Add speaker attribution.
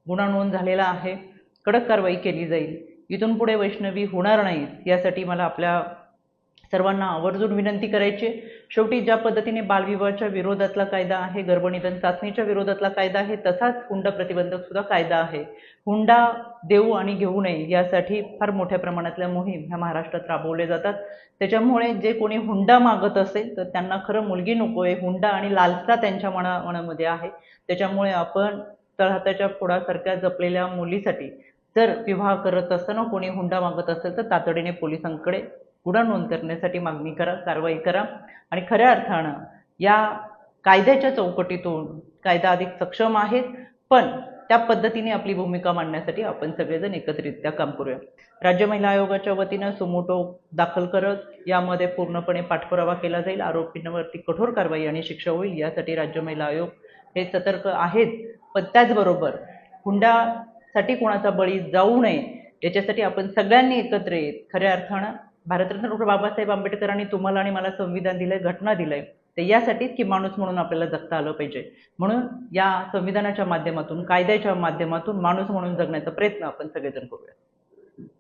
Speaker 1: गुन्हा नोंद झालेला आहे, कडक कारवाई केली जाईल, इथून पुढे वैष्णवी होणार नाहीत यासाठी मला आपल्या सर्वांना आवर्जून विनंती करायची। शेवटी ज्या पद्धतीने बालविवाहाच्या विरोधातला कायदा आहे, गर्भनिधन चाचणीच्या विरोधातला कायदा आहे, तसाच हुंडा प्रतिबंधक सुद्धा कायदा आहे। हुंडा देऊ आणि घेऊ नये यासाठी फार मोठ्या प्रमाणातल्या मोहीम ह्या महाराष्ट्रात राबवल्या जातात। त्याच्यामुळे जे कोणी हुंडा मागत असेल तर त्यांना खरं मुलगी नकोय, हुंडा आणि लालसा त्यांच्या मनामध्ये आहे। त्याच्यामुळे आपण तळहाताच्या फोडासारख्या जपलेल्या मुलीसाठी जर विवाह करत असताना कोणी हुंडा मागत असेल तर तातडीने पोलिसांकडे गुन्हा नोंद करण्यासाठी मागणी करा, कारवाई करा आणि खऱ्या अर्थानं या कायद्याच्या चौकटीतून कायदा अधिक सक्षम आहे, पण त्या पद्धतीने आपली भूमिका मांडण्यासाठी आपण सगळेजण एकत्रितरित्या काम करूया। राज्य महिला आयोगाच्या वतीनं सुमोटो दाखल करत यामध्ये पूर्णपणे पाठपुरावा केला जाईल, आरोपींवरती कठोर कारवाई आणि शिक्षा होईल यासाठी राज्य महिला आयोग हे सतर्क आहेत। पण त्याचबरोबर हुंडासाठी कोणाचा बळी जाऊ नये याच्यासाठी आपण सगळ्यांनी एकत्र येत खऱ्या अर्थानं भारतरत्न डॉक्टर बाबासाहेब आंबेडकरांनी तुम्हाला आणि मला संविधान दिलंय, घटना दिलंय, तर यासाठीच की माणूस म्हणून आपल्याला जगता आलं पाहिजे। म्हणून या संविधानाच्या माध्यमातून, कायद्याच्या माध्यमातून माणूस म्हणून जगण्याचा प्रयत्न आपण सगळेजण करूया।